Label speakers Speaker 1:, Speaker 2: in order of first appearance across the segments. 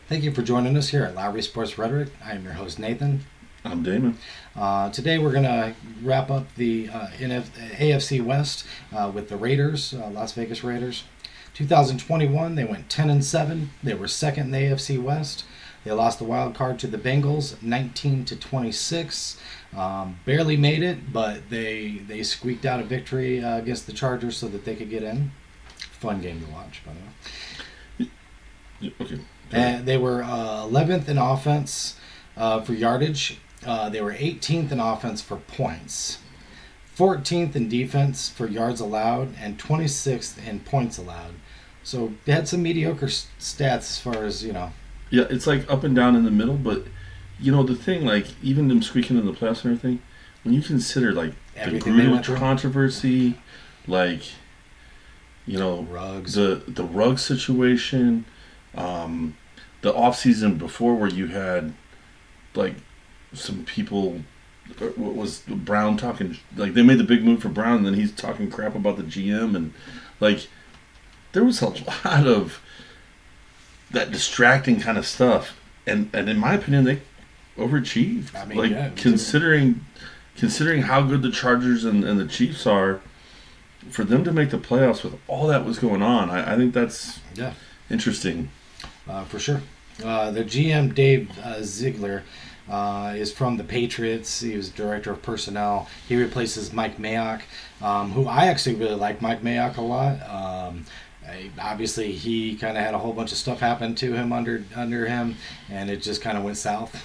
Speaker 1: Thank you for joining us here at Lowry Sports Rhetoric. I am your host, Nathan.
Speaker 2: I'm Damon.
Speaker 1: Today we're going to wrap up the AFC West with the Raiders, Las Vegas Raiders. 2021, they went 10-7. They were second in the AFC West. They lost the wild card to the Bengals, 19-26. Barely made it, but they squeaked out a victory against the Chargers so that they could get in. Fun game to watch, by the way.
Speaker 2: Yeah, okay.
Speaker 1: And they were 11th in offense for yardage. They were 18th in offense for points, 14th in defense for yards allowed, and 26th in points allowed. So they had some mediocre stats as far as,
Speaker 2: Yeah, it's like up and down in the middle, but, the thing, like, even them squeaking in the playoffs and everything, when you consider, like,
Speaker 1: everything
Speaker 2: the Gruden controversy, like,
Speaker 1: Ruggs.
Speaker 2: the rug situation, the offseason before where you had, like, some people, what was Brown talking, like, they made the big move for Brown, and then he's talking crap about the GM, and, like, there was a lot of that distracting kind of stuff, and in my opinion, they overachieved.
Speaker 1: I mean, yeah,
Speaker 2: considering how good the Chargers and the Chiefs are, for them to make the playoffs with all that was going on, I think that's interesting.
Speaker 1: For sure. Their GM, Dave Ziegler, is from the Patriots. He was director of personnel. He replaces Mike Mayock, who I actually really like Mike Mayock a lot. Obviously, he kind of had a whole bunch of stuff happen to him under him, and it just kind of went south.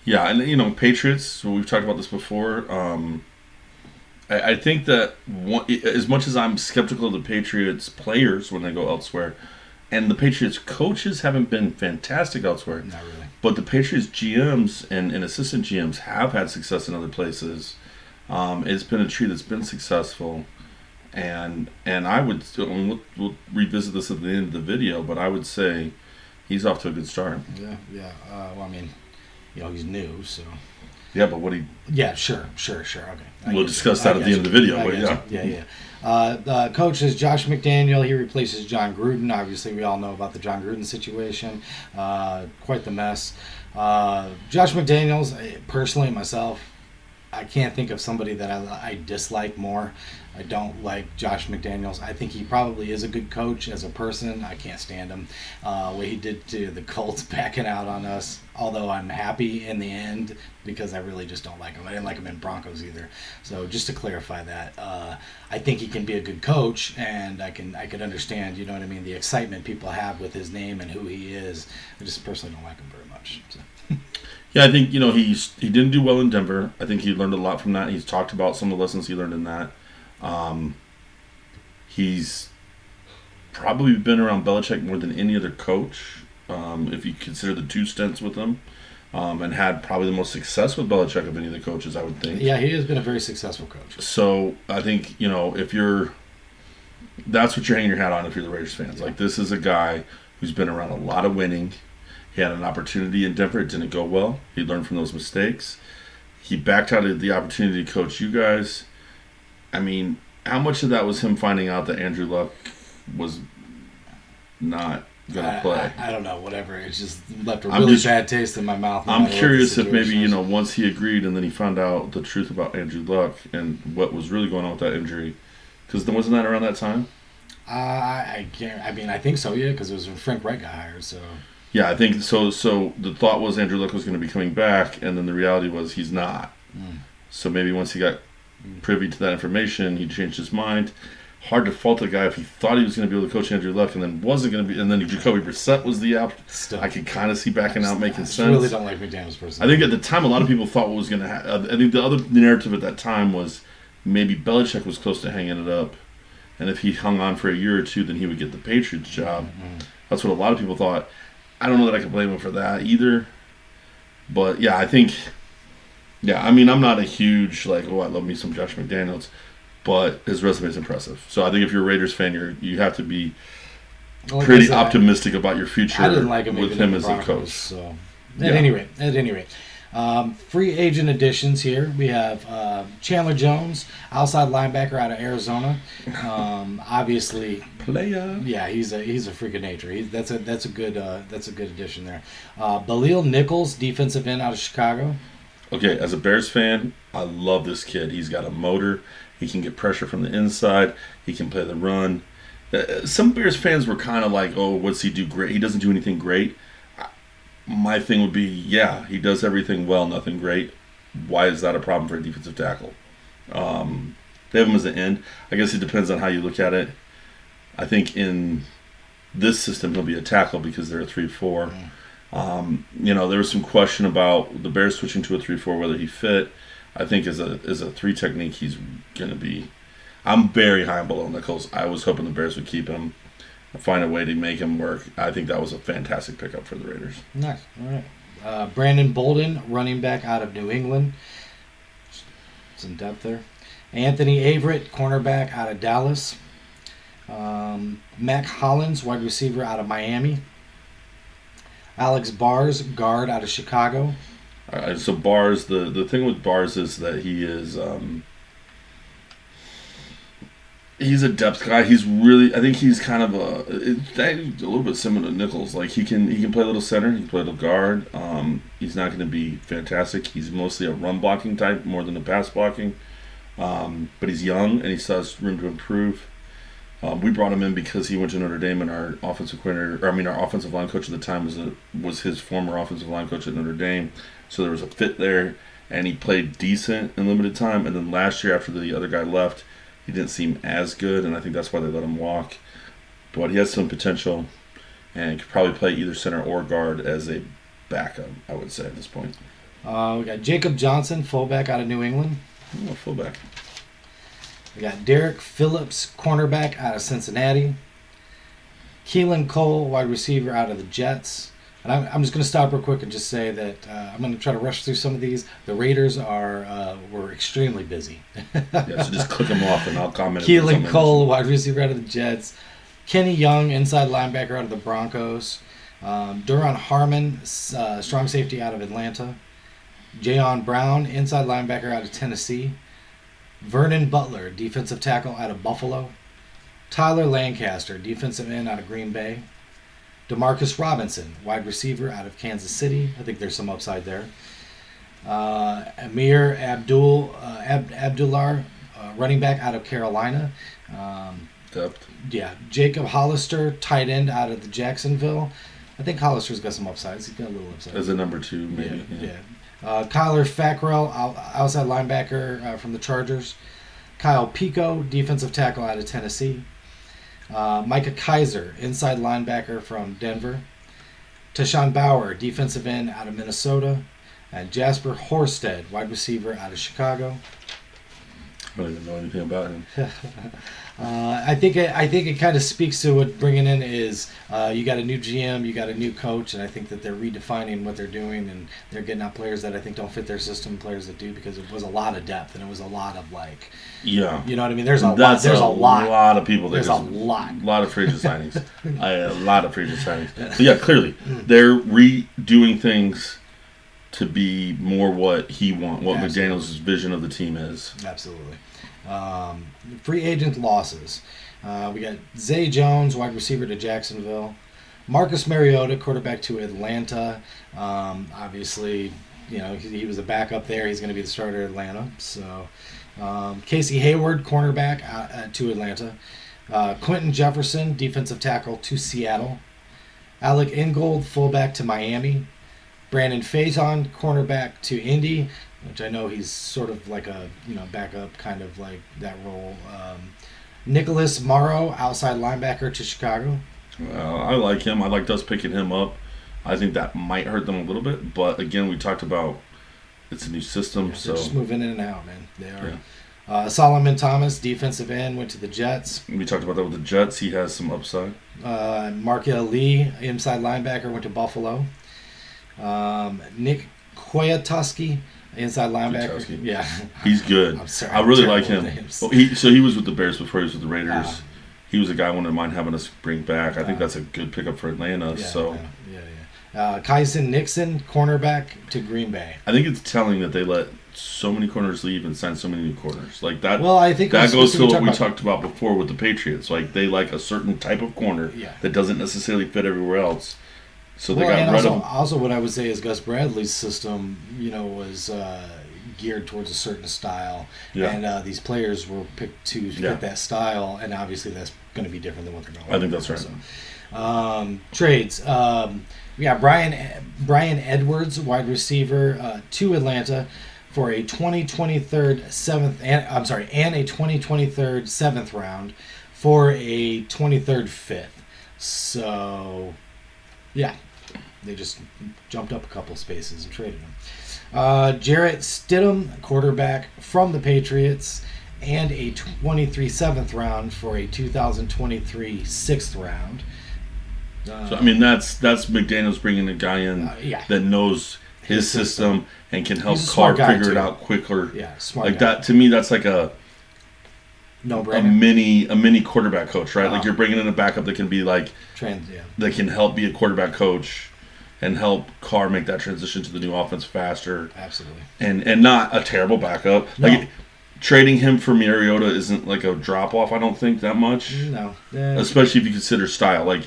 Speaker 2: Yeah, and Patriots. So we've talked about this before. I think that as much as I'm skeptical of the Patriots players when they go elsewhere, and the Patriots coaches haven't been fantastic elsewhere.
Speaker 1: Not really.
Speaker 2: But the Patriots GMs and assistant GMs have had success in other places. It's been a tree that's been successful. And I would, we'll revisit this at the end of the video, but I would say he's off to a good start.
Speaker 1: Yeah. Well, I mean, he's new, so.
Speaker 2: Yeah, but what he...
Speaker 1: Yeah, sure. Okay.
Speaker 2: We'll discuss that at the end of the video, but
Speaker 1: yeah. The coach is Josh McDaniel. He replaces John Gruden. Obviously, we all know about the John Gruden situation. Quite the mess. Josh McDaniels, personally, myself, I can't think of somebody that I dislike more. I don't like Josh McDaniels. I think he probably is a good coach as a person. I can't stand him. What he did to the Colts backing out on us, although I'm happy in the end because I really just don't like him. I didn't like him in Broncos either. So just to clarify that, I think he can be a good coach, and I could understand, the excitement people have with his name and who he is. I just personally don't like him very much. So.
Speaker 2: Yeah, I think, he didn't do well in Denver. I think he learned a lot from that. He's talked about some of the lessons he learned in that. He's probably been around Belichick more than any other coach, if you consider the two stints with him, and had probably the most success with Belichick of any of the coaches, I would think.
Speaker 1: Yeah, he has been a very successful coach.
Speaker 2: So I think, that's what you're hanging your hat on if you're the Raiders fans. Yeah. Like, this is a guy who's been around a lot of winning. He had an opportunity in Denver. It didn't go well. He learned from those mistakes. He backed out of the opportunity to coach you guys. I mean, how much of that was him finding out that Andrew Luck was not going to play?
Speaker 1: I don't know, whatever. It just left a really bad taste in my mouth.
Speaker 2: I'm curious if maybe, once he agreed and then he found out the truth about Andrew Luck and what was really going on with that injury. Because wasn't that around that time?
Speaker 1: I think so, yeah, because it was when Frank Wright got hired, so...
Speaker 2: Yeah, I think so. So the thought was Andrew Luck was going to be coming back, and then the reality was he's not. So maybe once he got privy to that information, he changed his mind. Hard to fault the guy if he thought he was going to be able to coach Andrew Luck and then wasn't going to be, and then Jacoby Brissett was the option. I could kind of see backing out making sense.
Speaker 1: I really don't like McDaniels personally.
Speaker 2: I think at the time a lot of people thought what was going to happen. I think the other narrative at that time was maybe Belichick was close to hanging it up, and if he hung on for a year or two, then he would get the Patriots job. That's what a lot of people thought. I don't know that I can blame him for that either. But, yeah, I think... Yeah, I mean, I'm not a huge, I love me some Josh McDaniels. But his resume is impressive. So I think if you're a Raiders fan, you have to be pretty optimistic about your future
Speaker 1: I didn't like him
Speaker 2: with him as a coach.
Speaker 1: So. At any rate. Free agent additions here. We have Chandler Jones, outside linebacker out of Arizona. Obviously,
Speaker 2: Player.
Speaker 1: yeah, he's a freak of nature. That's a good addition there. Balil Nichols, defensive end out of Chicago.
Speaker 2: Okay, as a Bears fan, I love this kid. He's got a motor. He can get pressure from the inside. He can play the run. Some Bears fans were kind of like, oh, what's he do great? He doesn't do anything great. My thing would be, yeah, he does everything well, nothing great. Why is that a problem for a defensive tackle? They have him as an end. I guess it depends on how you look at it. I think in this system, he'll be a tackle because they're a 3-4. There was some question about the Bears switching to a 3-4, whether he fit. I think as a 3 technique, he's going to be. I'm very high on below Nichols. I was hoping the Bears would keep him, find a way to make him work. I think that was a fantastic pickup for the Raiders.
Speaker 1: Nice. All right. Brandon Bolden, running back out of New England. Some depth there. Anthony Averett, cornerback out of Dallas. Mac Hollins, wide receiver out of Miami. Alex Bars, guard out of Chicago.
Speaker 2: So Bars, the thing with Bars is that he is he's a depth guy. He's really, I think he's kind of a little bit similar to Nichols. Like he can play a little center, he can play a little guard. He's not going to be fantastic. He's mostly a run blocking type more than a pass blocking. But he's young and he still has room to improve. We brought him in because he went to Notre Dame, and our offensive line coach at the time was his former offensive line coach at Notre Dame. So there was a fit there, and he played decent in limited time. And then last year, after the other guy left, he didn't seem as good, and I think that's why they let him walk. But he has some potential, and could probably play either center or guard as a backup, I would say, at this point.
Speaker 1: We got Jacob Johnson, fullback out of New England.
Speaker 2: Oh, fullback.
Speaker 1: We got Derek Phillips, cornerback out of Cincinnati. Keelan Cole, wide receiver out of the Jets. And I'm just going to stop real quick and just say that I'm going to try to rush through some of these. The Raiders were extremely busy.
Speaker 2: Yeah, so just click them off and I'll comment.
Speaker 1: Keelan Cole, wide receiver out of the Jets. Kenny Young, inside linebacker out of the Broncos. Duron Harmon, strong safety out of Atlanta. Jayon Brown, inside linebacker out of Tennessee. Vernon Butler, defensive tackle out of Buffalo. Tyler Lancaster, defensive end out of Green Bay. Demarcus Robinson, wide receiver out of Kansas City. I think there's some upside there. Amir Abdullah, running back out of Carolina.
Speaker 2: Depth.
Speaker 1: Yeah. Jacob Hollister, tight end out of the Jacksonville. I think Hollister's got some upsides. He's got a little upside.
Speaker 2: As a number 2, maybe.
Speaker 1: Yeah. Kyler Fackrell, outside linebacker from the Chargers. Kyle Pico, defensive tackle out of Tennessee. Micah Kaiser, inside linebacker from Denver. Tashawn Bauer, defensive end out of Minnesota. And Jasper Horsted, wide receiver out of Chicago.
Speaker 2: I don't even know anything about him.
Speaker 1: I think it kind of speaks to what bringing in is. You got a new GM, you got a new coach, and I think that they're redefining what they're doing, and they're getting out players that I think don't fit their system, players that do, because it was a lot of depth and it was a lot of
Speaker 2: Yeah,
Speaker 1: you know what I mean. There's a lot
Speaker 2: of people.
Speaker 1: There's a lot
Speaker 2: of free agent signings. A lot of free agent signings. So yeah, clearly they're redoing things to be more what McDaniel's vision of the team is.
Speaker 1: Absolutely. Free agent losses. We got Zay Jones, wide receiver to Jacksonville. Marcus Mariota, quarterback to Atlanta. Obviously, he was a backup there. He's going to be the starter at Atlanta. So, Casey Hayward, cornerback to Atlanta. Quentin Jefferson, defensive tackle to Seattle. Alec Ingold, fullback to Miami. Brandon Faison, cornerback to Indy, which I know he's sort of like a backup kind of like that role. Nicholas Morrow, outside linebacker to Chicago.
Speaker 2: I like him. I liked us picking him up. I think that might hurt them a little bit, but again, we talked about it's a new system, so
Speaker 1: they're just moving in and out, man. They are. Yeah. Solomon Thomas, defensive end, went to the Jets.
Speaker 2: We talked about that with the Jets. He has some upside.
Speaker 1: Markel Lee, inside linebacker, went to Buffalo. Nick Kwiatkowski, inside linebacker.
Speaker 2: Kwiatkowski.
Speaker 1: Yeah,
Speaker 2: he's good.
Speaker 1: I'm sorry,
Speaker 2: I really like him. Well, he was with the Bears before he was with the Raiders. he was a guy I wouldn't mind having us bring back. I think that's a good pickup for Atlanta.
Speaker 1: Kyson Nixon, cornerback to Green Bay.
Speaker 2: I think it's telling that they let so many corners leave and sign so many new corners. Like that.
Speaker 1: Well, I think
Speaker 2: that goes to what we talked about before with the Patriots. Like they like a certain type of corner that doesn't necessarily fit everywhere else. So they got rid of.
Speaker 1: Also, what I would say is Gus Bradley's system, was geared towards a certain style, and these players were picked to fit that style, and obviously that's going to be different than what they're going.
Speaker 2: I think that's right.
Speaker 1: So, trades. We got Brian Edwards, wide receiver, to Atlanta for a 2023 seventh, and a 2023 seventh round for a 23rd fifth. So, yeah, they just jumped up a couple spaces and traded him. Jarrett Stidham, quarterback from the Patriots, and a 23 seventh round for a 2023 sixth round.
Speaker 2: So I mean that's McDaniels bringing a guy in that knows his system and can help Carr figure it out quicker.
Speaker 1: Yeah, smart.
Speaker 2: Like that to me, that's like a mini quarterback coach, right? Like you're bringing in a backup that can be like that can help be a quarterback coach and help Carr make that transition to the new offense faster.
Speaker 1: Absolutely.
Speaker 2: And not a terrible backup. Like trading him for Mariota isn't like a drop off. I don't think that much.
Speaker 1: No,
Speaker 2: especially if you consider style. Like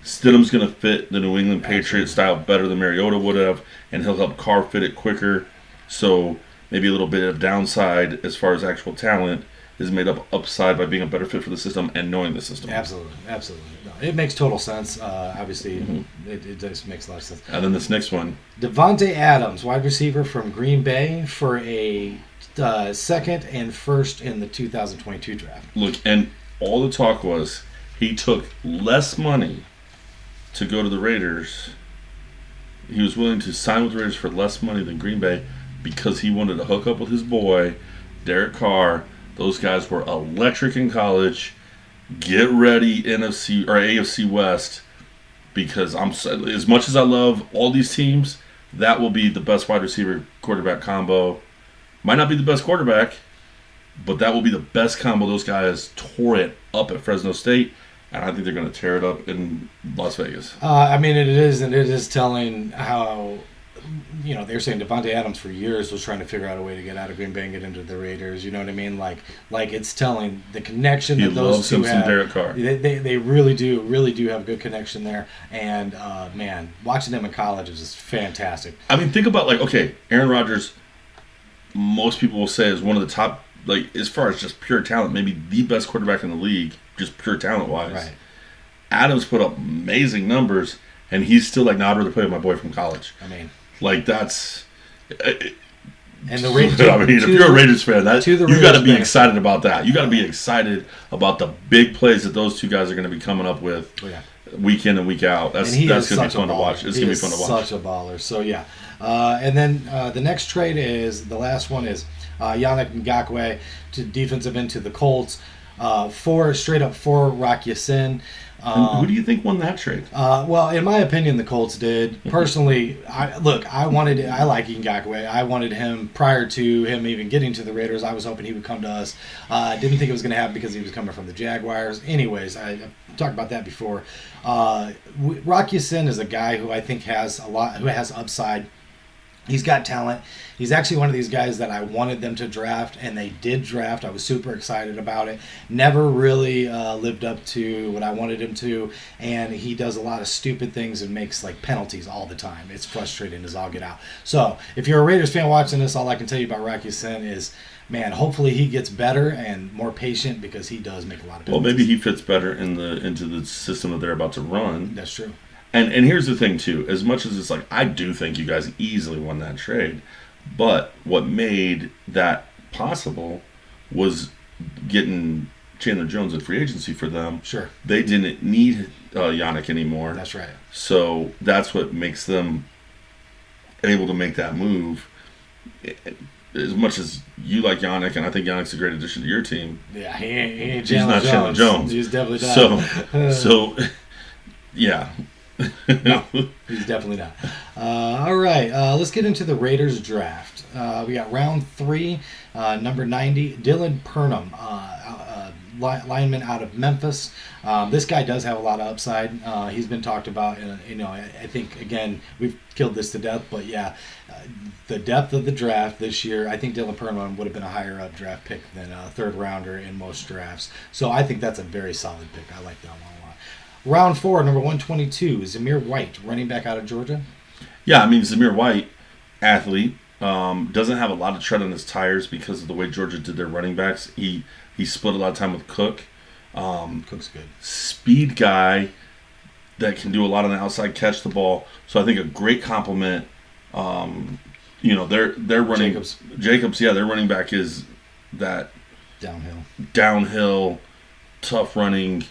Speaker 2: Stidham's going to fit the New England Patriots style better than Mariota would have, and he'll help Carr fit it quicker. So maybe a little bit of downside as far as actual talent is made up upside by being a better fit for the system and knowing the system.
Speaker 1: Absolutely. No, it makes total sense. Obviously, it just makes a lot of sense.
Speaker 2: And then this next one.
Speaker 1: Devontae Adams, wide receiver from Green Bay for a second and first in the 2022 draft.
Speaker 2: Look, and all the talk was he took less money to go to the Raiders. He was willing to sign with the Raiders for less money than Green Bay because he wanted to hook up with his boy, Derek Carr. Those guys were electric in college. Get ready, NFC or AFC West, because as much as I love all these teams, that will be the best wide receiver quarterback combo. Might not be the best quarterback, but that will be the best combo. Those guys tore it up at Fresno State. And I think they're going to tear it up in Las Vegas.
Speaker 1: I mean, it is telling how, they're saying Devontae Adams for years was trying to figure out a way to get out of Green Bay and get into the Raiders. You know what I mean? Like it's telling the connection that those two have.
Speaker 2: Derek Carr.
Speaker 1: They really do have good connection there. And, man, watching them in college is just fantastic.
Speaker 2: I mean, think about, Aaron Rodgers, most people will say is one of the top, as far as just pure talent, maybe the best quarterback in the league. Just pure talent-wise.
Speaker 1: Right.
Speaker 2: Adams put up amazing numbers, and he's still I'd rather play with my boy from college.
Speaker 1: I mean,
Speaker 2: that's.
Speaker 1: And the Raiders.
Speaker 2: I mean, if you're a Raiders fan, you got to be excited about that. You got to be excited about the big plays that those two guys are going to be coming up with week in and week out. That's going to be fun to watch. It's going to be fun to watch.
Speaker 1: Such a baller. So yeah, and then the next trade is the last one is Yannick Ngakoue to defensive end to the Colts. Straight up for Rock Ya-Sin.
Speaker 2: Who do you think won that trade?
Speaker 1: Well, in my opinion, the Colts did. Personally, I like Ngakoue. I wanted him prior to him even getting to the Raiders. I was hoping he would come to us. Didn't think it was going to happen because he was coming from the Jaguars. Anyways, I've talked about that before. Rock Ya-Sin is a guy who I think has upside. He's got talent. He's actually one of these guys that I wanted them to draft, and they did draft. I was super excited about it. Never really lived up to what I wanted him to, and he does a lot of stupid things and makes penalties all the time. It's frustrating as all get out. So if you're a Raiders fan watching this, all I can tell you about Rock Ya-Sin is, man, hopefully he gets better and more patient because he does make a lot of penalties.
Speaker 2: Well, maybe he fits better into the system that they're about to run.
Speaker 1: That's true.
Speaker 2: And here's the thing, too. As much as it's I do think you guys easily won that trade, but what made that possible was getting Chandler Jones in free agency for them.
Speaker 1: Sure.
Speaker 2: They didn't need Yannick anymore.
Speaker 1: That's right.
Speaker 2: So that's what makes them able to make that move. As much as you like Yannick, and I think Yannick's a great addition to your team.
Speaker 1: Yeah, he ain't
Speaker 2: he's not Chandler Jones.
Speaker 1: He's definitely not.
Speaker 2: So yeah.
Speaker 1: No, he's definitely not. All right, let's get into the Raiders draft. We got round 3, number 90, Dylan Purnham, lineman out of Memphis. This guy does have a lot of upside. He's been talked about. I think, again, we've killed this to death, but yeah, the depth of the draft this year, I think Dylan Perlman would have been a higher up draft pick than a third rounder in most drafts. So I think that's a very solid pick. I like that one a lot. Round 4, number 122, Zamir White, running back out of Georgia.
Speaker 2: Yeah, I mean, Zamir White, athlete, doesn't have a lot of tread on his tires because of the way Georgia did their running backs. He split a lot of time with Cook.
Speaker 1: Cook's good.
Speaker 2: Speed guy that can do a lot on the outside, catch the ball. So I think a great compliment. They're running Jacobs. Yeah, their running back is that downhill, tough running,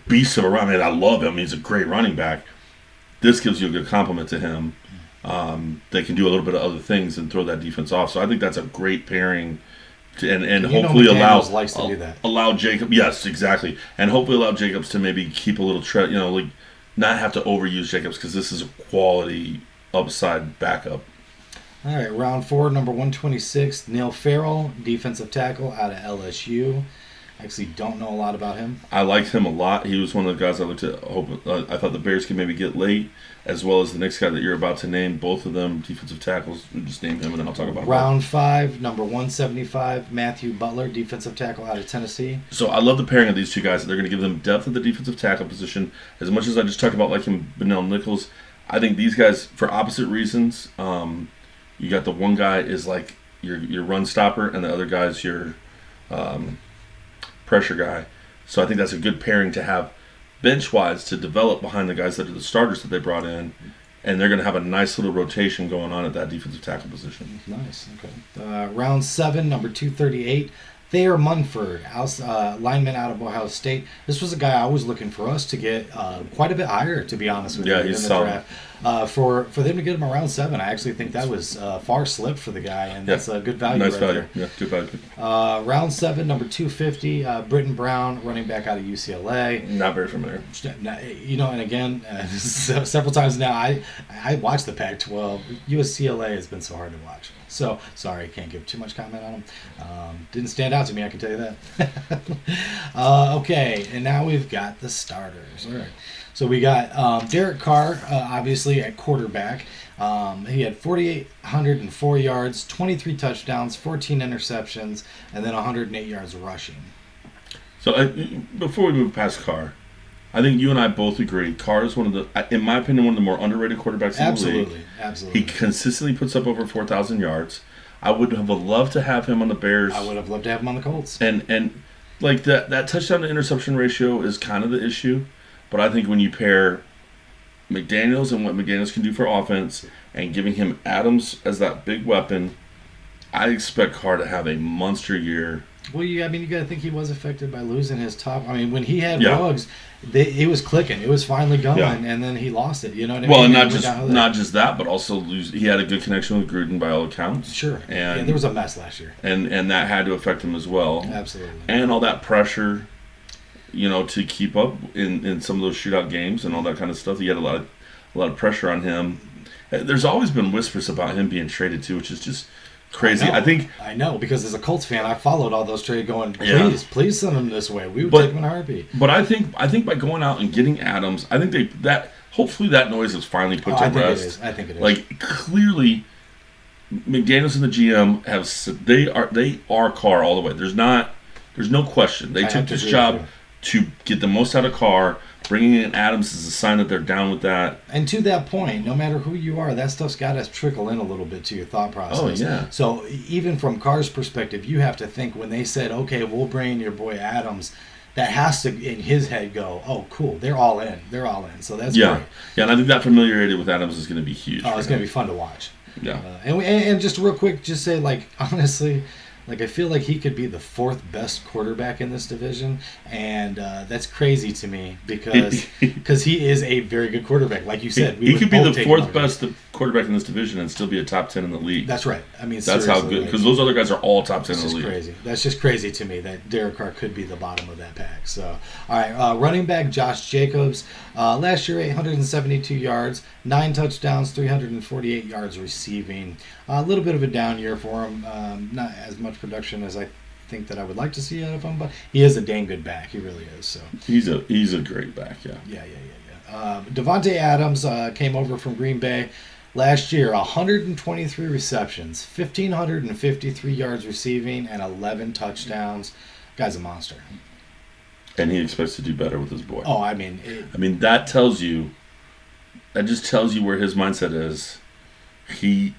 Speaker 2: beast of a run. I mean, I love him. He's a great running back. This gives you a good compliment to him. They can do a little bit of other things and throw that defense off. So I think that's a great pairing, and hopefully allow Jacob. Yes, exactly, and hopefully allow Jacobs to maybe keep a little tread. Not have to overuse Jacobs because this is a quality upside backup.
Speaker 1: All right, round 4, number 126, Neil Farrell, defensive tackle out of LSU. Actually don't know a lot about him.
Speaker 2: I liked him a lot. He was one of the guys I looked at. I thought the Bears could maybe get late, as well as the next guy that you're about to name. Both of them defensive tackles. We just name him, and then I'll talk about him.
Speaker 1: Round 5, number 175, Matthew Butler, defensive tackle out of Tennessee.
Speaker 2: So I love the pairing of these two guys. They're going to give them depth at the defensive tackle position. As much as I just talked about like him, Benel Nichols, I think these guys, for opposite reasons, you got the one guy is like your run stopper, and the other guy is your pressure guy. So I think that's a good pairing to have bench-wise to develop behind the guys that are the starters that they brought in, and they're going to have a nice little rotation going on at that defensive tackle position.
Speaker 1: Nice. Okay. Round 7, number 238, Thayer Munford, lineman out of Ohio State. This was a guy I was looking for us to get quite a bit higher, to be honest with you,
Speaker 2: in the
Speaker 1: draft. For them to get him around 7, I actually think that was far slip for the guy, and that's a good value.
Speaker 2: Nice value.
Speaker 1: There.
Speaker 2: Yeah, good value.
Speaker 1: Round 7, number 250, Britton Brown, running back out of UCLA.
Speaker 2: Not very familiar.
Speaker 1: And again, several times now, I watched the Pac-12. UCLA has been so hard to watch. So, sorry, can't give too much comment on him. Didn't stand out to me, I can tell you that. Okay, and now we've got the starters. All right. So we got Derek Carr, obviously, at quarterback. He had 4,804 yards, 23 touchdowns, 14 interceptions, and then 108 yards rushing.
Speaker 2: So before we move past Carr, I think you and I both agree Carr is one of the, in my opinion, one of the more underrated quarterbacks in the league.
Speaker 1: Absolutely.
Speaker 2: He consistently puts up over 4,000 yards. I would have loved to have him on the Bears.
Speaker 1: I would have loved to have him on the Colts.
Speaker 2: And like that touchdown to interception ratio is kind of the issue. But I think when you pair McDaniels and what McDaniels can do for offense and giving him Adams as that big weapon, I expect Carr to have a monster year.
Speaker 1: Well, you got to think he was affected by losing his top. I mean, when he had Ruggs, it was clicking. It was finally going, and then he lost it. You know what I mean?
Speaker 2: Well, and not just that, but also he had a good connection with Gruden by all accounts.
Speaker 1: Sure. And there was a mess last year.
Speaker 2: And that had to affect him as well.
Speaker 1: Absolutely.
Speaker 2: And all that pressure, to keep up in some of those shootout games and all that kind of stuff. He had a lot of pressure on him. There's always been whispers about him being traded too, which is just crazy.
Speaker 1: I know because as a Colts fan, I followed all those trades going, please send him this way. We would take him in a heartbeat.
Speaker 2: But I think by going out and getting Adams, I think hopefully that noise is finally put to rest.
Speaker 1: I think it is.
Speaker 2: Like clearly, McDaniels and the GM they are Carr all the way. There's no question. They took this job to get the most out of Carr. Bringing in Adams is a sign that they're down with that.
Speaker 1: And to that point, no matter who you are, that stuff's got to trickle in a little bit to your thought process.
Speaker 2: Oh, yeah. So
Speaker 1: even from Carr's perspective, you have to think when they said, okay, we'll bring your boy Adams, that has to, in his head, go, oh, cool, they're all in. So that's great.
Speaker 2: Yeah, and I think that familiarity with Adams is going to be huge.
Speaker 1: Oh, it's going to be fun to watch.
Speaker 2: Yeah.
Speaker 1: And just real quick, just say, honestly, I feel like he could be the 4th best quarterback in this division, and that's crazy to me because he is a very good quarterback. Like you said,
Speaker 2: he could be the 4th best quarterback in this division and still be a top 10 in the league.
Speaker 1: That's right. I mean,
Speaker 2: that's how good, because those other guys are all top 10 in the league.
Speaker 1: Crazy. That's just crazy to me that Derek Carr could be the bottom of that pack. So, all right, running back Josh Jacobs, last year 872 yards, 9 touchdowns, 348 yards receiving. A little bit of a down year for him. Not as much production as I think that I would like to see out of him, but he is a dang good back. He really is. So
Speaker 2: he's a great back. Yeah.
Speaker 1: Yeah. Devontae Adams came over from Green Bay last year. 123 receptions, 1,553 yards receiving, and 11 touchdowns. Guy's a monster.
Speaker 2: And he expects to do better with his boy.
Speaker 1: Oh, I mean,
Speaker 2: that just tells you where his mindset is. You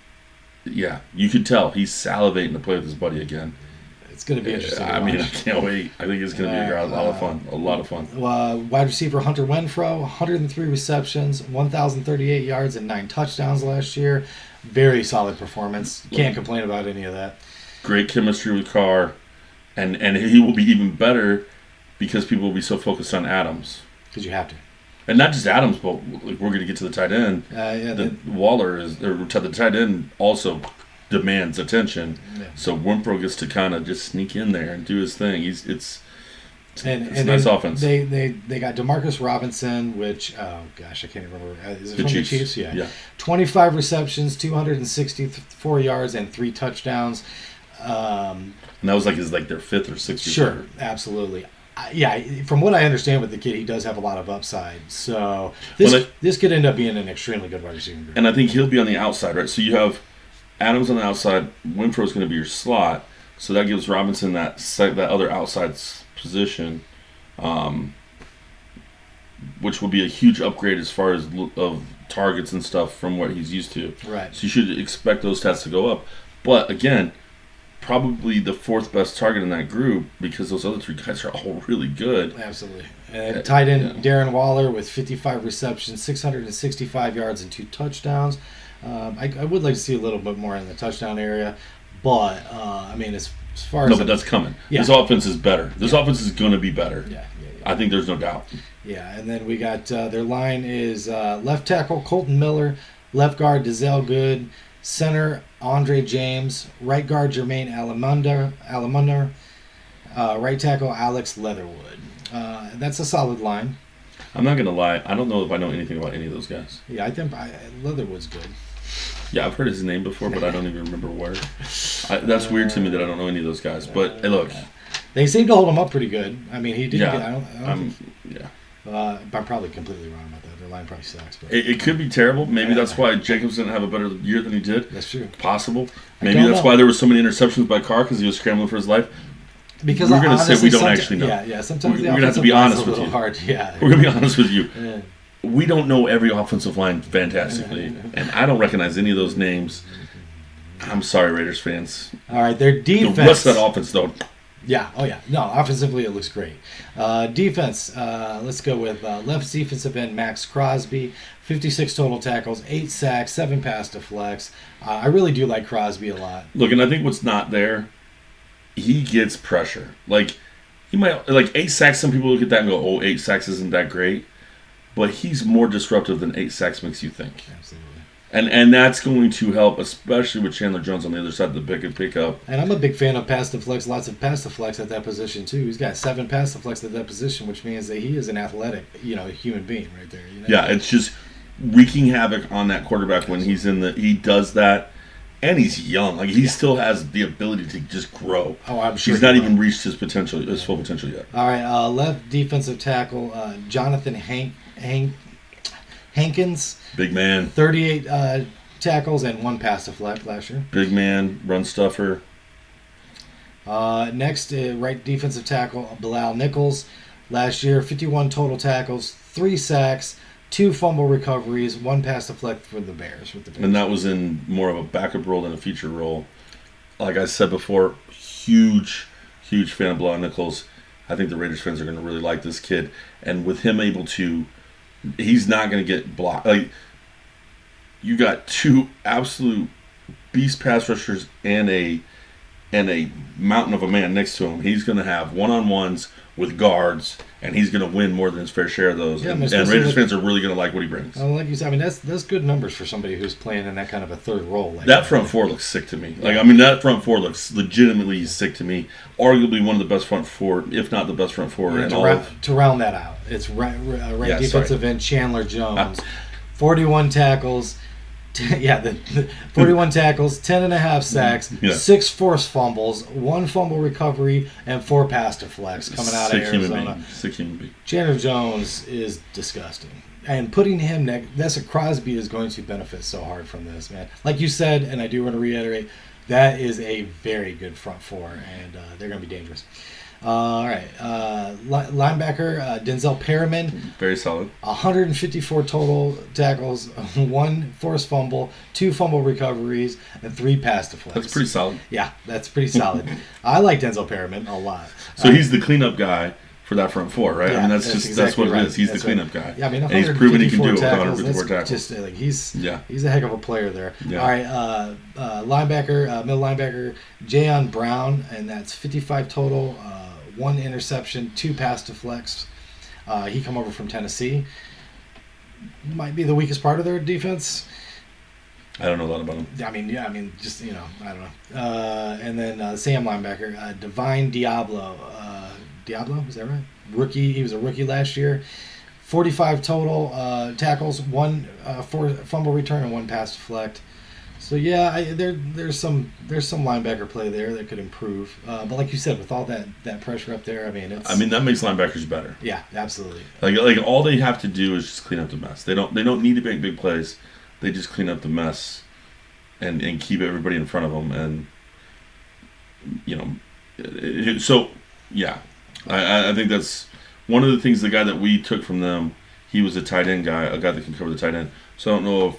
Speaker 2: could tell he's salivating to play with his buddy again.
Speaker 1: It's going to be interesting.
Speaker 2: I can't wait. I think it's going to be a lot of fun.
Speaker 1: Wide receiver Hunter Renfrow, 103 receptions, 1,038 yards, and 9 touchdowns last year. Very solid performance. Can't complain about any of that.
Speaker 2: Great chemistry with Carr, and he will be even better because people will be so focused on Adams.
Speaker 1: Because you have to.
Speaker 2: And not just Adams, but we're going to get to the tight end. The tight end also demands attention. Yeah. So Renfrow gets to kind of just sneak in there and do his thing. It's a nice offense.
Speaker 1: They got Demarcus Robinson, which I can't remember. Is it from the Chiefs? Yeah. 25 receptions, 264 yards, and 3 touchdowns.
Speaker 2: And that was their 5th or 6th.
Speaker 1: Sure, absolutely. From what I understand with the kid, he does have a lot of upside. So this could end up being an extremely good wide receiver group.
Speaker 2: And I think he'll be on the outside, right? So you have Adams on the outside. Winfrow's going to be your slot. So that gives Robinson that other outside position, which will be a huge upgrade as far as of targets and stuff from what he's used to.
Speaker 1: Right.
Speaker 2: So you should expect those stats to go up. But again, probably the 4th best target in that group because those other 3 guys are all really good.
Speaker 1: Absolutely. And tight end Darren Waller with 55 receptions, 665 yards, and 2 touchdowns. I would like to see a little bit more in the touchdown area, but as far as...
Speaker 2: No, but that's coming. Yeah. This offense is better. This offense is going to be better.
Speaker 1: Yeah.
Speaker 2: I think there's no doubt.
Speaker 1: Yeah, and then we got their line is left tackle Colton Miller, left guard Dazelle Good, center Andre James, right guard Jermaine Alamunder, right tackle Alex Leatherwood. That's a solid line.
Speaker 2: I'm not going to lie. I don't know if I know anything about any of those guys.
Speaker 1: Yeah, I think Leatherwood's good.
Speaker 2: Yeah, I've heard his name before, but I don't even remember where. That's weird to me that I don't know any of those guys. But hey, look,
Speaker 1: they seem to hold him up pretty good. I mean, he did.
Speaker 2: Yeah,
Speaker 1: I'm probably completely wrong about that. Their line probably sucks. But
Speaker 2: it could be terrible. Maybe that's why Jacobs didn't have a better year than he did.
Speaker 1: That's true.
Speaker 2: Possible. Maybe that's why there were so many interceptions by Carr because he was scrambling for his life.
Speaker 1: Because
Speaker 2: we're going to say we don't actually know.
Speaker 1: Yeah. Sometimes
Speaker 2: we're going to have to be honest with you.
Speaker 1: Hard. Yeah.
Speaker 2: We're going to be honest with you. Yeah. We don't know every offensive line fantastically, and I don't recognize any of those names. I'm sorry, Raiders fans.
Speaker 1: All right, their defense.
Speaker 2: The rest of that offense, though.
Speaker 1: Yeah. Oh, yeah. No, offensively, it looks great. Defense, let's go with left defensive end Max Crosby, 56 total tackles, 8 sacks, 7 pass deflects. I really do like Crosby a lot.
Speaker 2: Look, and I think what's not there, he gets pressure. He might 8 sacks. Some people look at that and go, "Oh, 8 sacks isn't that great," but he's more disruptive than 8 sacks makes you think.
Speaker 1: Absolutely.
Speaker 2: And that's going to help, especially with Chandler Jones on the other side of the pick up.
Speaker 1: And I'm a big fan of pass deflects, lots of pass deflects at that position, too. He's got 7 pass deflects at that position, which means that he is an athletic, human being right there.
Speaker 2: Yeah, it's just wreaking havoc on that quarterback when he does that. And he's young. He still has the ability to just grow.
Speaker 1: Oh, I'm sure.
Speaker 2: He's not even reached his full potential yet.
Speaker 1: All right, left defensive tackle, Jonathan Hankins.
Speaker 2: Big man.
Speaker 1: 38 tackles and 1 pass deflect last year.
Speaker 2: Big man, run stuffer.
Speaker 1: Next, right defensive tackle, Bilal Nichols. Last year, 51 total tackles, 3 sacks, 2 fumble recoveries, 1 pass deflect for the Bears.
Speaker 2: And that was in more of a backup role than a feature role. Like I said before, huge fan of Bilal Nichols. I think the Raiders fans are going to really like this kid. And with him able to, he's not going to get blocked. You got 2 absolute beast pass rushers and a mountain of a man next to him. He's going to have one-on-ones with guards, and he's going to win more than his fair share of those. Yeah, and Raiders fans are really going to like what he brings.
Speaker 1: Well, like you said, that's good numbers for somebody who's playing in that kind of a third role.
Speaker 2: That front 4 looks sick to me. That front 4 looks legitimately sick to me. Arguably one of the best front 4, if not the best front 4 in all of...
Speaker 1: To round that out, it's right defensive end Chandler Jones, 41 tackles, the 41 tackles, 10.5 sacks,
Speaker 2: Yeah.
Speaker 1: 6 forced fumbles, 1 fumble recovery, and 4 pass deflects coming out of Arizona.
Speaker 2: Sick human being.
Speaker 1: Chandler Jones is disgusting. And putting him next, that's a Crosby is going to benefit so hard from this, man. Like you said, and I do want to reiterate, that is a very good front four, and they're going to be dangerous. All right. Linebacker, Denzel Perriman.
Speaker 2: Very solid.
Speaker 1: 154 total tackles, 1 forced fumble, 2 fumble recoveries, and 3 pass deflects.
Speaker 2: That's pretty solid.
Speaker 1: Yeah, that's pretty solid. I like Denzel Perriman a lot.
Speaker 2: So he's the cleanup guy for that front four, right?
Speaker 1: Yeah,
Speaker 2: I mean, that's
Speaker 1: exactly
Speaker 2: what it
Speaker 1: right.
Speaker 2: is. He's
Speaker 1: That's
Speaker 2: the cleanup guy.
Speaker 1: Yeah, I mean,
Speaker 2: and he's proven he can do it with
Speaker 1: tackles,
Speaker 2: 154 tackles.
Speaker 1: Just like he's a heck of a player there.
Speaker 2: Yeah.
Speaker 1: All right, linebacker, middle linebacker, Jayon Brown, and that's 55 total, 1 interception, 2 pass deflects. He come over from Tennessee. Might be the weakest part of their defense.
Speaker 2: I don't know a lot about him.
Speaker 1: I mean, just I don't know. And then Sam linebacker, Divine Diablo. Diablo, is that right? Rookie. He was a rookie last year. 45 total tackles, 1 fumble return, and 1 pass deflect. So yeah, there's some linebacker play there that could improve. But like you said, with all that pressure up there, I mean
Speaker 2: that makes linebackers better.
Speaker 1: Yeah, absolutely.
Speaker 2: Like all they have to do is just clean up the mess. They don't need to make big plays. They just clean up the mess and keep everybody in front of them. And so yeah, I think that's one of the things. The guy that we took from them, he was a tight end guy, a guy that can cover the tight end. So I don't know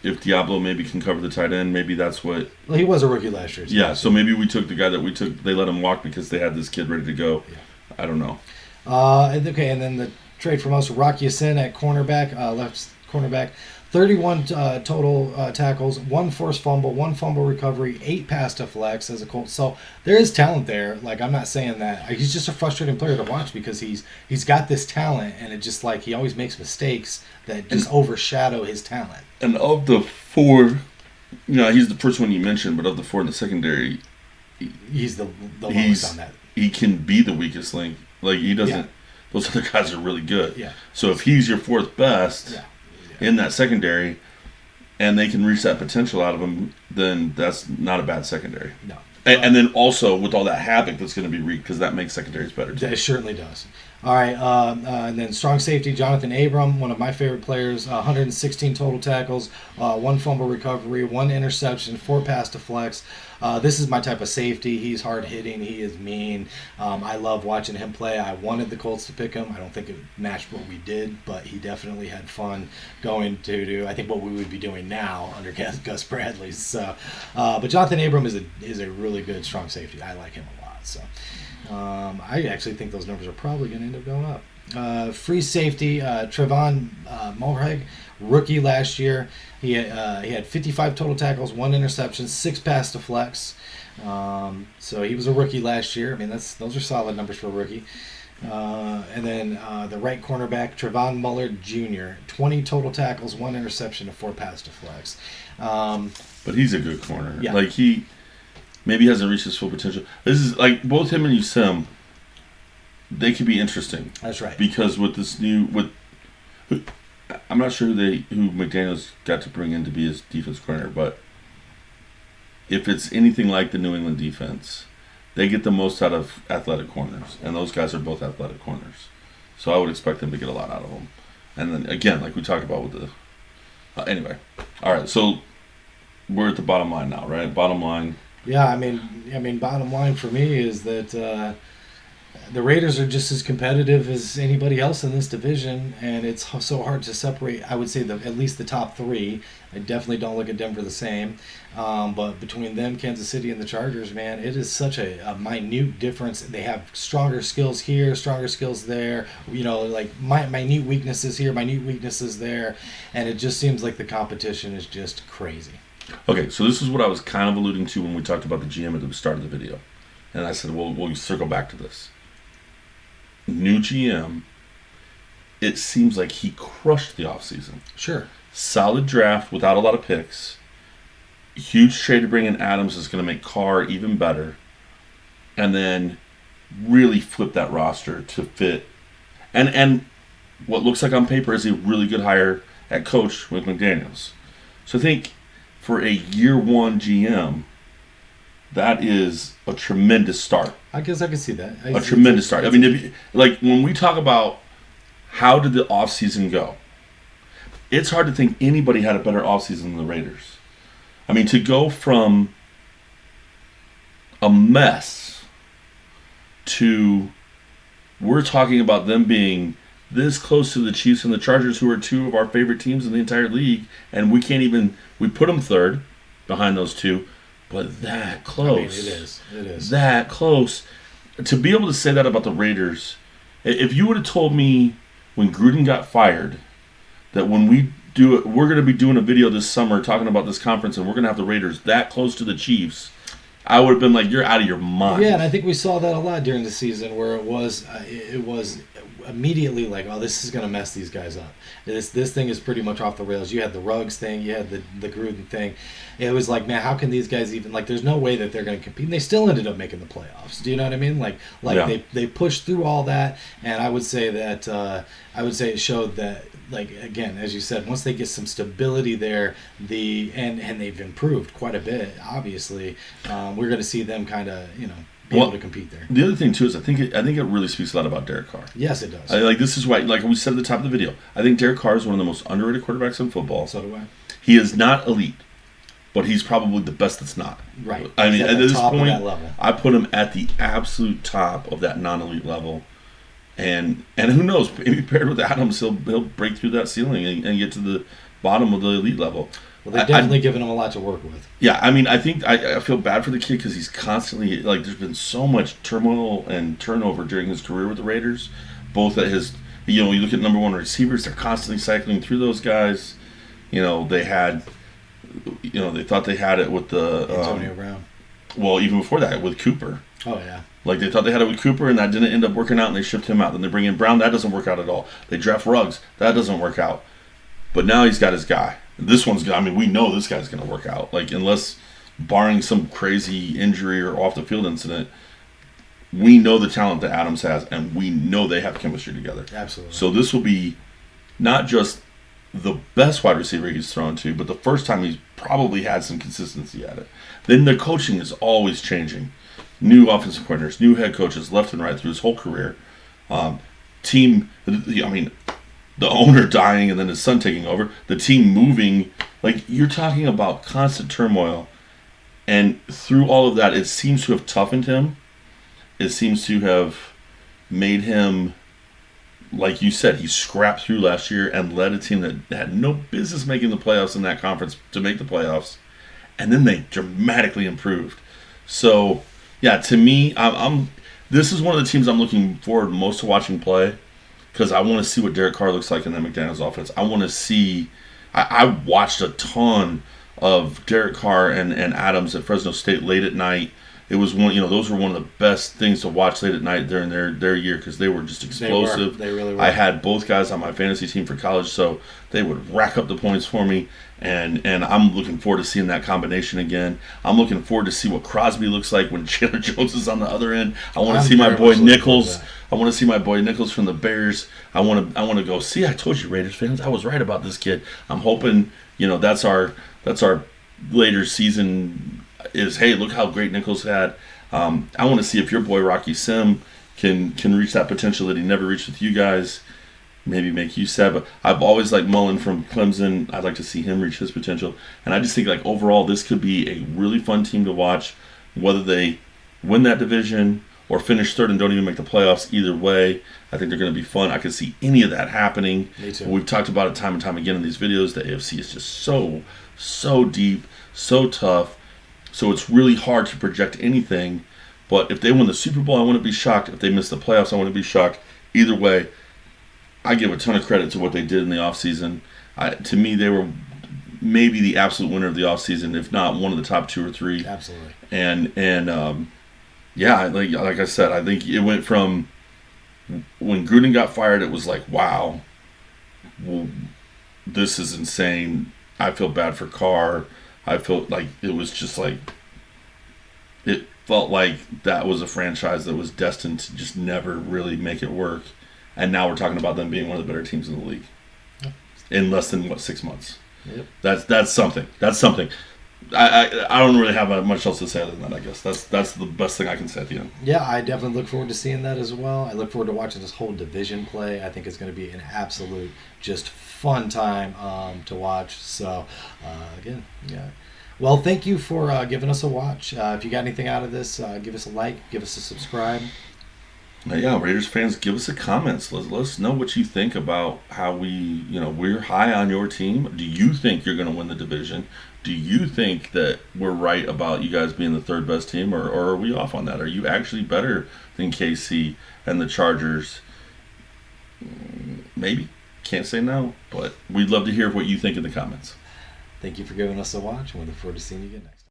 Speaker 2: if Diablo maybe can cover the tight end. Maybe that's what.
Speaker 1: Well, he was a rookie last year.
Speaker 2: Yeah, so maybe we took the guy that we took. They let him walk because they had this kid ready to go.
Speaker 1: Yeah.
Speaker 2: I don't know.
Speaker 1: And then the trade from us, Rocky Sin at cornerback, left cornerback. 31 total tackles, 1 forced fumble, 1 fumble recovery, 8 pass deflects as a Colt. So there is talent there. Like, I'm not saying that. He's just a frustrating player to watch because he's got this talent, and it just like he always makes mistakes that just overshadow his talent.
Speaker 2: And of the 4, he's the first one you mentioned, but of the 4 in the secondary,
Speaker 1: he's the lowest on that.
Speaker 2: He can be the weakest link. Like, he doesn't. Yeah. Those other guys are really good.
Speaker 1: Yeah.
Speaker 2: So if he's your 4th best.
Speaker 1: Yeah.
Speaker 2: In that secondary, and they can reach that potential out of him, then that's not a bad secondary.
Speaker 1: No.
Speaker 2: And then also with all that havoc that's going to be wreaked, because that makes secondaries better too.
Speaker 1: It certainly does. All right, and then strong safety, Jonathan Abram, one of my favorite players, 116 total tackles, 1 fumble recovery, 1 interception, 4 pass deflects. This is my type of safety. He's hard-hitting. He is mean. I love watching him play. I wanted the Colts to pick him. I don't think it matched what we did, but he definitely had fun going to do, I think, what we would be doing now under Gus Bradley. So, but Jonathan Abram is a really good strong safety. I like him a lot. So. I actually think those numbers are probably going to end up going up. Free safety, Trevon Mulhag, rookie last year. He had 55 total tackles, 1 interception, 6 pass deflects. So he was a rookie last year. I mean, those are solid numbers for a rookie. And then the right cornerback, Trevon Mullard Jr., 20 total tackles, 1 interception, and 4 pass deflects.
Speaker 2: But he's a good corner.
Speaker 1: Yeah.
Speaker 2: Like maybe hasn't reached his full potential. This is like both him and Usim. They could be interesting.
Speaker 1: That's right.
Speaker 2: Because with this I'm not sure who McDaniels got to bring in to be his defense coordinator, but if it's anything like the New England defense, they get the most out of athletic corners, and those guys are both athletic corners. So I would expect them to get a lot out of them. And then again, like we talked about with the anyway. All right, so we're at the bottom line now, right? Bottom line.
Speaker 1: Yeah, I mean, bottom line for me is that the Raiders are just as competitive as anybody else in this division, and it's so hard to separate. I would say at least the top 3. I definitely don't look at Denver the same, but between them, Kansas City, and the Chargers, man, it is such a minute difference. They have stronger skills here, stronger skills there. Like minute weaknesses here, minute weaknesses there, and it just seems like the competition is just crazy.
Speaker 2: Okay, so this is what I was kind of alluding to when we talked about the GM at the start of the video. And I said, we'll circle back to this. New GM, it seems like he crushed the offseason.
Speaker 1: Sure.
Speaker 2: Solid draft without a lot of picks. Huge trade to bring in Adams is going to make Carr even better. And then really flip that roster to fit. And what looks like on paper is a really good hire at coach with McDaniels. So I think for a year one GM, that is a tremendous start.
Speaker 1: I guess I can see that.
Speaker 2: A tremendous start. I mean, like when we talk about how did the offseason go, it's hard to think anybody had a better offseason than the Raiders. I mean, to go from a mess to we're talking about them being this close to the Chiefs and the Chargers, who are two of our favorite teams in the entire league, and we put them third behind those two, but that close. I mean,
Speaker 1: it is.
Speaker 2: That close. To be able to say that about the Raiders, if you would have told me when Gruden got fired that when we do it, we're going to be doing a video this summer talking about this conference and we're going to have the Raiders that close to the Chiefs, I would have been like, you're out of your mind.
Speaker 1: Yeah, and I think we saw that a lot during the season where it was immediately like, oh, this is going to mess these guys up. This thing is pretty much off the rails. You had the Ruggs thing, you had the Gruden thing. It was like, man, how can these guys even, like, there's no way that they're going to compete. And they still ended up making the playoffs. Do you know what I mean? Like yeah. They pushed through all that, and I would say that it showed that, like, again, as you said, once they get some stability there, and they've improved quite a bit, obviously, we're going to see them kind of, be able to compete there.
Speaker 2: The other thing too is I think it really speaks a lot about Derek Carr.
Speaker 1: Yes, it does.
Speaker 2: This is why, like we said at the top of the video, I think Derek Carr is one of the most underrated quarterbacks in football.
Speaker 1: So do I.
Speaker 2: He is not elite, but he's probably the best that's not.
Speaker 1: Right.
Speaker 2: I mean, at this point,
Speaker 1: level.
Speaker 2: I put him at the absolute top of that non-elite level. And who knows, maybe paired with Adams, he'll break through that ceiling and get to the bottom of the elite level.
Speaker 1: Well, they've definitely given him a lot to work with.
Speaker 2: Yeah, I mean, I think I feel bad for the kid because he's constantly, like, there's been so much turmoil and turnover during his career with the Raiders. Both at his, you look at number one receivers, they're constantly cycling through those guys. They had, they thought they had it with the
Speaker 1: Antonio Brown.
Speaker 2: Well, even before that, with Cooper.
Speaker 1: Oh, yeah.
Speaker 2: Like, they thought they had it with Cooper, and that didn't end up working out, and they shipped him out. Then they bring in Brown, that doesn't work out at all. They draft Ruggs, that doesn't work out. But now he's got his guy. This one's, I mean, we know this guy's going to work out. Like, unless, barring some crazy injury or off-the-field incident, we know the talent that Adams has, and we know they have chemistry together.
Speaker 1: Absolutely.
Speaker 2: So this will be not just the best wide receiver he's thrown to, but the first time he's probably had some consistency at it. Then the coaching is always changing. New offensive coordinators, new head coaches, left and right through his whole career. Team, I mean, the owner dying and then his son taking over, the team moving. Like, you're talking about constant turmoil. And through all of that, it seems to have toughened him. It seems to have made him, like you said, he scrapped through last year and led a team that had no business making the playoffs in that conference to make the playoffs. And then they dramatically improved. So, yeah, to me, this is one of the teams I'm looking forward most to watching play because I want to see what Derek Carr looks like in that McDaniels offense. I want to see – I watched a ton of Derek Carr and Adams at Fresno State late at night. It was one, those were one of the best things to watch late at night during their year because they were just explosive.
Speaker 1: They really were.
Speaker 2: I had both guys on my fantasy team for college, so they would rack up the points for me. And I'm looking forward to seeing that combination again. I'm looking forward to see what Crosby looks like when Chandler Jones is on the other end. I want to see my boy Nichols. I want to see my boy Nichols from the Bears. I want to go, see, I told you, Raiders fans, I was right about this kid. I'm hoping, that's our later season is, hey, look how great Nichols had. I want to see if your boy Rocky Sim can reach that potential that he never reached with you guys. Maybe make you sad, but I've always liked Mullen from Clemson. I'd like to see him reach his potential. And I just think, like, overall, this could be a really fun team to watch, whether they win that division or finish third and don't even make the playoffs. Either way, I think they're going to be fun. I can see any of that happening.
Speaker 1: Me too.
Speaker 2: We've talked about it time and time again in these videos. The AFC is just so deep, so tough. So it's really hard to project anything. But if they win the Super Bowl, I wouldn't be shocked. If they miss the playoffs, I wouldn't be shocked. Either way, I give a ton of credit to what they did in the offseason. To me, they were maybe the absolute winner of the offseason, if not one of the top two or three.
Speaker 1: Absolutely.
Speaker 2: And yeah, like I said, I think it went from when Gruden got fired, it was like, wow, well, this is insane. I feel bad for Carr. I felt like it was just like, it felt like that was a franchise that was destined to just never really make it work. And now we're talking about them being one of the better teams in the league in less than, 6 months.
Speaker 1: Yep.
Speaker 2: That's something. That's something. I don't really have much else to say other than that. I guess that's the best thing I can say at the end.
Speaker 1: Yeah, I definitely look forward to seeing that as well. I look forward to watching this whole division play. I think it's going to be an absolute just fun time to watch. So again, yeah. Well, thank you for giving us a watch. If you got anything out of this, give us a like, give us a subscribe.
Speaker 2: Yeah, Raiders fans, give us a comments. Let us know what you think about how we're high on your team. Do you think you're going to win the division? Do you think that we're right about you guys being the third best team, or are we off on that? Are you actually better than KC and the Chargers? Maybe. Can't say no, but we'd love to hear what you think in the comments.
Speaker 1: Thank you for giving us a watch, and we look forward to seeing you again next time.